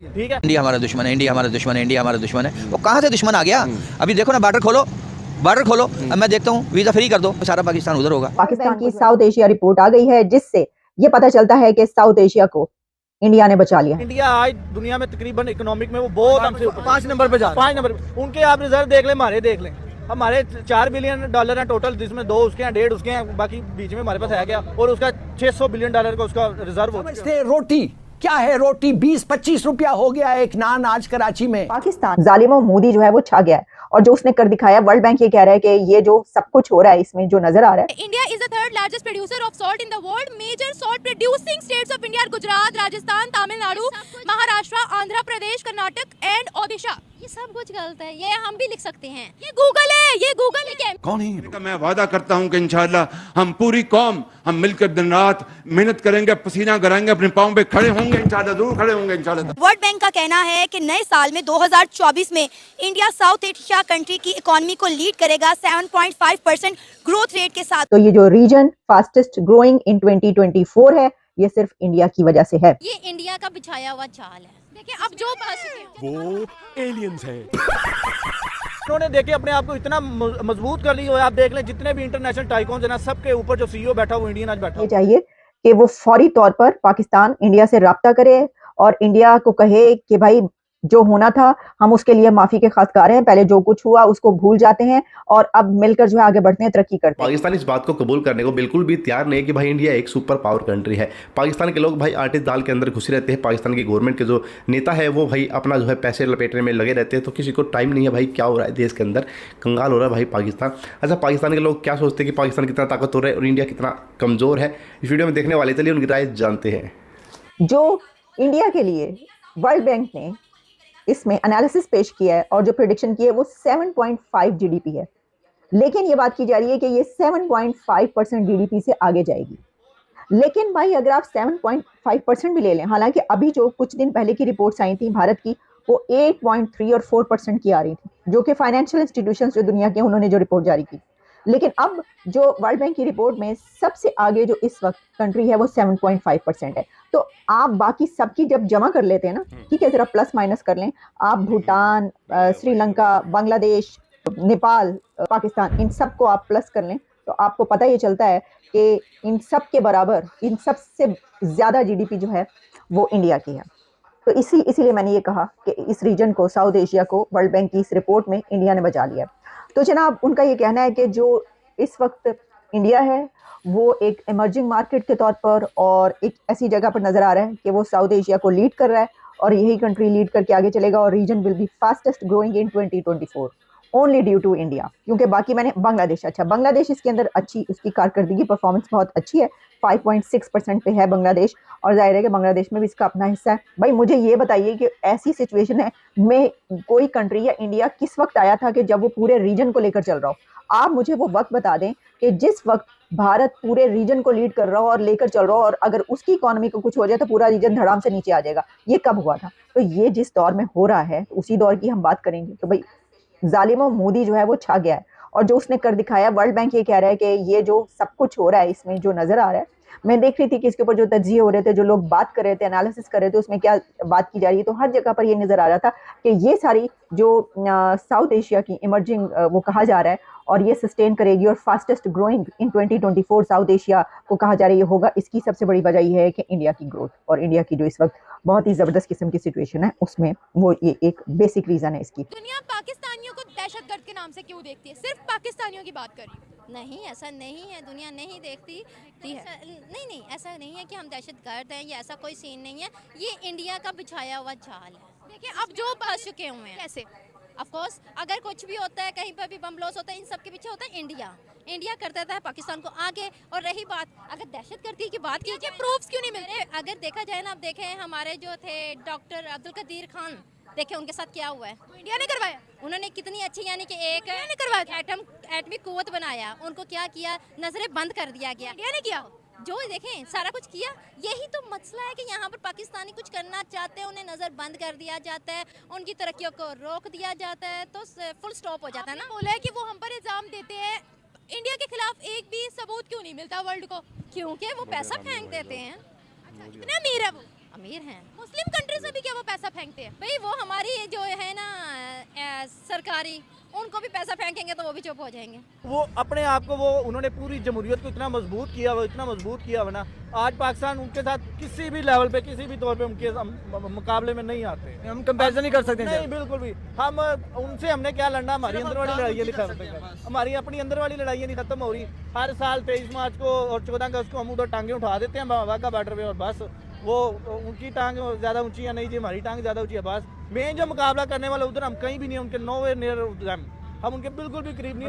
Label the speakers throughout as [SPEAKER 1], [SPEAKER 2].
[SPEAKER 1] ठीक है।
[SPEAKER 2] इंडिया हमारा दुश्मन है, इंडिया हमारा दुश्मन है, इंडिया हमारा दुश्मन है। वो कहाँ से दुश्मन आ गया? अभी देखो ना, बॉर्डर खोलो, बॉर्डर खोलो। अब मैं देखता हूँ वीजा फ्री कर दो, सारा पाकिस्तान उधर होगा।
[SPEAKER 3] पाकिस्तान की साउथ एशिया रिपोर्ट आ गई है, जिससे ये पता चलता है कि साउथ एशिया को इंडिया ने बचा लिया है।
[SPEAKER 1] इंडिया आज दुनिया में तकरीबन इकोनॉमिक में वो बहुत हमसे ऊपर 5 नंबर पे जा रहा है। 5 नंबर पे। उनके आप रिजर्व देख लें, हमारे देख लें। हमारे $4 बिलियन है टोटल, जिसमें 2 उसके हैं, 1.5 उसके हैं, बाकी बीच में हमारे पास है क्या, और उसका $600 बिलियन का उसका रिजर्व हो गया।
[SPEAKER 4] रोटी क्या है? रोटी 20-25 रुपया हो गया एक नान आज कराची में।
[SPEAKER 3] पाकिस्तान जालिमों मोदी जो है वो छा गया है, और जो उसने कर दिखाया, वर्ल्ड बैंक ये कह रहा है कि ये जो सब कुछ हो रहा है इसमें जो नजर आ रहा है।
[SPEAKER 5] India is the third largest producer of salt in the world. Major salt producing states of India are Gujarat, Rajasthan, Tamil Nadu, Maharashtra, Andhra Pradesh, Karnataka and Odisha. ये सब कुछ गलत है, ये हम भी लिख सकते हैं। ये गूगल है, ये गूगल है।
[SPEAKER 6] कौन है? मैं वादा करता हूं कि इंशाल्लाह हम पूरी कौम हम मिलकर दिन रात मेहनत करेंगे, पसीना गराएंगे, अपने पांव पे खड़े होंगे, इंशाल्लाह जरूर खड़े होंगे इंशाल्लाह।
[SPEAKER 5] वर्ल्ड बैंक का कहना है कि नए साल में 2024 में इंडिया साउथ एशिया कंट्री की इकोनॉमी को लीड करेगा 7.5% ग्रोथ रेट के साथ।
[SPEAKER 3] तो ये जो रीजन फास्टेस्ट ग्रोइंग इन 2024 है, ये सिर्फ इंडिया की वजह से है।
[SPEAKER 5] ये इंडिया का बिछाया हुआ जाल है। देखिए अब जो
[SPEAKER 4] वो एलियंस हैं।
[SPEAKER 1] उन्होंने देखे अपने आप को इतना मजबूत कर लिया है। आप देख लें जितने भी इंटरनेशनल टाइकॉन्स हैं ना, सबके ऊपर जो सीईओ बैठा वो इंडियन आज बैठा।
[SPEAKER 3] ये चाहिए कि वो फौरी तौर पर पाकिस्तान इंडिया से राब्ता करे और इंडिया को कहे कि भाई जो होना था हम उसके लिए माफी के खातिर हैं, पहले जो कुछ हुआ उसको भूल जाते हैं और अब मिलकर जो है आगे बढ़ते हैं, तरक्की करते हैं।
[SPEAKER 7] पाकिस्तान इस बात को कबूल करने को बिल्कुल भी तैयार नहीं है कि भाई इंडिया एक सुपर पावर कंट्री है। पाकिस्तान के लोग भाई आटे दाल के अंदर घुसे रहते हैं। पाकिस्तान की गवर्नमेंट के जो नेता है वो भाई अपना जो है पैसे लपेटने में लगे रहते हैं, तो किसी को टाइम नहीं है भाई क्या हो रहा है देश के अंदर, कंगाल हो रहा है भाई पाकिस्तान। अच्छा, पाकिस्तान के लोग क्या सोचते हैं कि पाकिस्तान कितना ताकतवर है और इंडिया कितना कमज़ोर है? इस वीडियो में देखने वाले, चलिए उनकी राय जानते हैं।
[SPEAKER 3] जो इंडिया के लिए वर्ल्ड बैंक ने इसमें एनालिसिस पेश किया है और जो प्रेडिक्शन की है वो 7.5 जीडीपी है, लेकिन ये बात की जा रही है कि ये 7.5% जीडीपी से आगे जाएगी। लेकिन भाई अगर आप 7.5% भी ले लें, हालांकि अभी जो कुछ दिन पहले की रिपोर्ट्स आई थी भारत की वो 8.3 और 4% की आ रही थी, जो कि फाइनेंशियल इंस्टीट्यूशंस जो दुनिया के उन्होंने जो रिपोर्ट जारी की। लेकिन अब जो वर्ल्ड बैंक की रिपोर्ट में सबसे आगे जो इस वक्त कंट्री है वो 7.5% है। तो आप बाकी सबकी जब जमा कर लेते हैं ना, ठीक है, जरा प्लस माइनस कर लें, आप भूटान, श्रीलंका, बांग्लादेश, नेपाल, पाकिस्तान, इन सब को आप प्लस कर लें तो आपको पता ये चलता है कि इन सब के बराबर, इन सब से ज़्यादा जीडीपी जो है वो इंडिया की है। तो इसीलिए मैंने ये कहा कि इस रीजन को, साउथ एशिया को, वर्ल्ड बैंक की इस रिपोर्ट में इंडिया ने बचा लिया। तो जनाब उनका ये कहना है कि जो इस वक्त इंडिया है वो एक इमर्जिंग मार्केट के तौर पर और एक ऐसी जगह पर नजर आ रहा है कि वो साउथ एशिया को लीड कर रहा है और यही कंट्री लीड करके आगे चलेगा और region will be fastest growing in 2024 only due to India. क्योंकि बाकी मैंने बांग्लादेश, अच्छा बांग्लादेश इसके अंदर अच्छी, उसकी कारकर्दगी परफॉर्मेंस बहुत अच्छी है, 5.6% पे है बांग्लादेश, और जाहिर है कि बांग्लादेश में भी इसका अपना हिस्सा है। भाई मुझे ये बताइए कि ऐसी सिचुएशन है में कोई कंट्री या इंडिया किस वक्त आया था कि जब वो पूरे रीजन को लेकर चल रहा हो। आप मुझे वो वक्त बता दें कि जिस वक्त भारत पूरे रीजन को लीड कर रहा हो और लेकर चल रहा हो, और अगर उसकी इकोनॉमी को कुछ हो जाए तो पूरा रीजन धड़ाम से नीचे आ जाएगा। ये कब हुआ था? तो ये जिस दौर में हो रहा है उसी दौर की हम बात करेंगे। तो भाई जालिमों मोदी जो है वो छा गया है, और जो उसने कर दिखाया, वर्ल्ड बैंक ये कह रहा है कि ये जो सब कुछ हो रहा है इसमें जो नजर आ रहा है, मैं देख रही थी कि इसके ऊपर जो तज्जिए हो रहे थे, जो लोग बात कर रहे थे, एनालिसिस कर रहे थे, उसमें क्या बात की जा रही है, तो हर जगह पर ये नजर आ रहा था कि ये सारी जो साउथ एशिया की इमर्जिंग वो कहा जा रहा है और ये सस्टेन करेगी और fastest growing in 2024 south Asia को कहा जा रही है होगा। इसकी सबसे बड़ी वजह यह है कि इंडिया की ग्रोथ और इंडिया की जो इस वक्त बहुत ही जबरदस्त किस्म की सिचुएशन है, उसमें वो ये एक बेसिक रीजन है इसकी।
[SPEAKER 5] दुनिया पाकिस्तानियों को दहशतगर्द के नाम से क्यों देखती है? सिर्फ पाकिस्तानियों की बात कर रही हूँ। नहीं, ऐसा नहीं है, दुनिया नहीं देखती है। नहीं, ऐसा नहीं है कि हम दहशतगर्द हैं, या ऐसा कोई सीन नहीं है। ये इंडिया का बिछाया हुआ जाल है। देखिए अब जो बच चुके हुए हैं, कैसे ऑफ कोर्स अगर कुछ भी होता है, कहीं पर भी बम ब्लास्ट होता है, इन सब के पीछे होता है इंडिया कर देता है पाकिस्तान को आगे। और रही बात अगर दहशतगर्दी की बात कीजिए, प्रूफ्स क्यों नहीं मिलते? अगर देखा जाए ना, आप देखें हमारे जो थे डॉक्टर अब्दुल कदीर खान, देखे उनके साथ क्या हुआ है। इंडिया ने करवाया, उन्होंने कितनी अच्छी, यानी कि एक ने करवाया, एटमी कुव्वत बनाया, उनको क्या किया, नजरें बंद कर दिया गया, इंडिया ने किया। जो देखें सारा कुछ किया। यही तो मसला है कि यहाँ पर पाकिस्तानी कुछ करना चाहते हैं, उन्हें नजर बंद कर दिया जाता है, उनकी तरक्कियों को रोक दिया जाता है, तो फुल स्टॉप हो जाता है ना। बोला है कि वो हम पर इल्जाम देते हैं, इंडिया के खिलाफ एक भी सबूत क्यों नहीं मिलता वर्ल्ड को? क्योंकि वो पैसा फेंक देते हैं। इतने अमीर है वो, अमीर हैं। मुस्लिम कंट्रीज में भी क्या वो पैसा फेंकते हैं? भाई वो हमारी जो है ना सरकारी, उनको भी पैसा फेंकेंगे तो वो भी चुप हो जाएंगे।
[SPEAKER 1] वो अपने आप को वो उन्होंने पूरी जमहूरियत को इतना मजबूत किया हुआ, इतना मजबूत किया हुआ ना, आज पाकिस्तान उनके साथ किसी भी लेवल पे, किसी भी तौर पे उनके मुकाबले में नहीं आते। हम कंपैरिजन नहीं कर सकते। नहीं, बिल्कुल भी। हम उनसे हमने क्या लड़ना, हमारी अंदर वाली लड़ाइयाँ नहीं खत्म, हमारी अपनी अंदर वाली लड़ाइयाँ नहीं खत्म हो रही। हर साल 23 मार्च को और 14 अगस्त को हम उधर टांगे उठा देते हैं वाघा बॉर्डर पे, और बस वो उनकी टांग ज़्यादा ऊंची है नहीं जी, हमारी टांग ज़्यादा ऊंची है। बस मेन जो मुकाबला करने वाला उधर हम कहीं भी नहीं, उनके नोवेयर नियर हम उनके बिल्कुल भी करीब नहीं,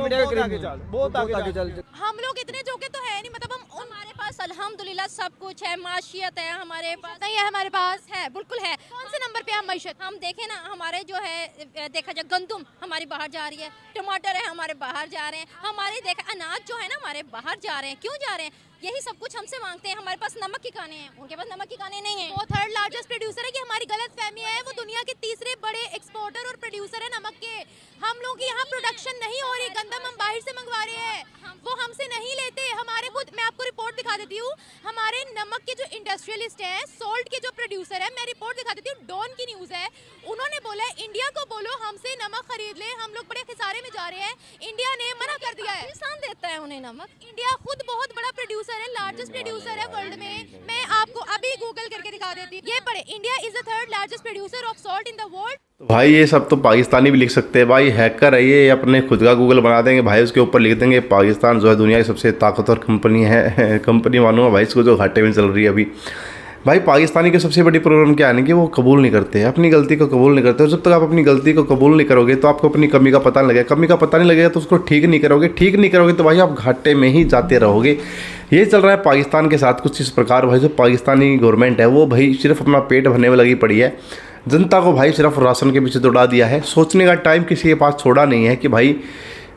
[SPEAKER 1] बहुत आगे चल।
[SPEAKER 5] हम लोग इतने जोके तो है नहीं, मतलब हम हमारे पास अल्हम्दुलिल्लाह सब कुछ है, माशियत है हमारे पास, नहीं है हमारे पास है, बिल्कुल है। कौन से नंबर पे है माशियत? हम देखें ना, हमारे जो है देखा जाए गंदम हमारी बाहर जा रही है, टमाटर है हमारे बाहर जा रहे हैं, हमारे देखा अनाज जो है ना हमारे बाहर जा रहे हैं। क्यों जा रहे हैं? यही सब कुछ हमसे मांगते हैं। हमारे पास नमक की काने हैं, उनके पास नमक की काने नहीं है। वो थर्ड लार्जेस्ट प्रोड्यूसर है, कि हमारी गलत फहमी है, वो दुनिया के तीसरे बड़े एक्सपोर्टर और प्रोड्यूसर है नमक के। हम लोग यहाँ प्रोडक्शन नहीं हो रही, गंदम हम बाहर से मंगवा रहे हैं, वो हमसे नहीं लेते। हमारे खुद, मैं आपको रिपोर्ट दिखा देती हूँ, हमारे नमक के जो इंडस्ट्रियलिस्ट है, सॉल्ट के जो प्रोड्यूसर है, मैं रिपोर्ट दिखा देती हूँ, डॉन की न्यूज़ है, उन्होंने बोला है इंडिया को बोलो हमसे नमक खरीद ले, हम लोग बड़े खिसारे में जा रहे हैं। इंडिया ने मना कर दिया है, पाकिस्तान देता है उन्हें नमक। इंडिया खुद बहुत बड़ा प्रोड्यूसर है, लार्जेस्ट प्रोड्यूसर है वर्ल्ड में। मैं आपको अभी गूगल करके दिखा देती हूँ, ये पढ़े, India is the third largest producer of salt in the world.
[SPEAKER 7] भाई ये सब तो पाकिस्तानी भी लिख सकते हैं भाई, हैकर है ये, अपने खुद का गूगल बना देंगे भाई, उसके ऊपर लिख देंगे पाकिस्तान जो है दुनिया की सबसे ताकतवर कंपनी है। कंपनी मानूंगा भाई इसको, जो घाटे में चल रही है अभी। भाई पाकिस्तानी की सबसे बड़ी प्रॉब्लम क्या है ना, कि वो कबूल नहीं करते, अपनी गलती को कबूल नहीं करते। और जब तक आप अपनी गलती को कबूल नहीं करोगे तो आपको अपनी कमी का पता नहीं लगेगा, कमी का पता नहीं लगेगा तो उसको ठीक नहीं करोगे, ठीक नहीं करोगे तो भाई आप घाटे में ही जाते रहोगे। ये चल रहा है पाकिस्तान के साथ कुछ इस प्रकार। भाई जो पाकिस्तानी गवर्नमेंट है वो भाई सिर्फ अपना पेट भरने में लगी पड़ी है, जनता को भाई सिर्फ राशन के पीछे दौड़ा दिया है। सोचने का टाइम किसी के पास छोड़ा नहीं है कि भाई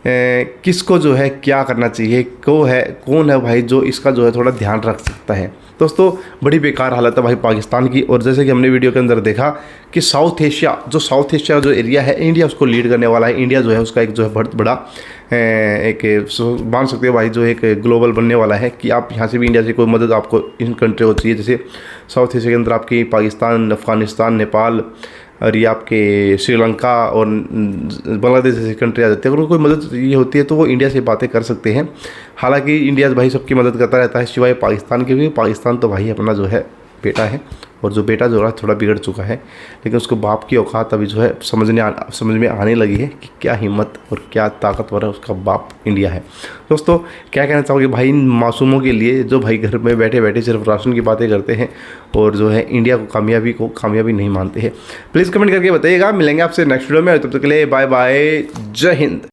[SPEAKER 7] किसको जो है क्या करना चाहिए, कौन है भाई जो इसका जो है थोड़ा ध्यान रख सकता है। दोस्तों बड़ी बेकार हालत है भाई पाकिस्तान की। और जैसे कि हमने वीडियो के अंदर देखा कि साउथ एशिया जो एरिया है, इंडिया उसको लीड करने वाला है। इंडिया जो है उसका एक जो है बहुत बड़ा एक मान सकते हो भाई जो एक ग्लोबल बनने वाला है, कि आप यहाँ से भी इंडिया से कोई मदद आपको इन कंट्री को चाहिए। जैसे साउथ एशिया के अंदर आपकी पाकिस्तान, अफगानिस्तान, नेपाल और ये आपके श्रीलंका और बांग्लादेश जैसी कंट्री आ जाती है। अगर कोई मदद ये होती है तो वो इंडिया से बातें कर सकते हैं। हालांकि इंडिया भाई सबकी मदद करता रहता है सिवाय पाकिस्तान के भी। पाकिस्तान तो भाई अपना जो है बेटा है, और जो बेटा जो है थोड़ा बिगड़ चुका है, लेकिन उसको बाप की औकात अभी जो है समझ में आने लगी है कि क्या हिम्मत और क्या ताकतवर है उसका बाप इंडिया है। दोस्तों क्या कहना चाहोगे भाई इन मासूमों के लिए जो भाई घर में बैठे बैठे सिर्फ राशन की बातें करते हैं और जो है इंडिया को कामयाबी नहीं मानते हैं? प्लीज़ कमेंट करके बताइएगा। मिलेंगे आपसे नेक्स्ट वीडियो में, तब तक के लिए बाय बाय, जय हिंद।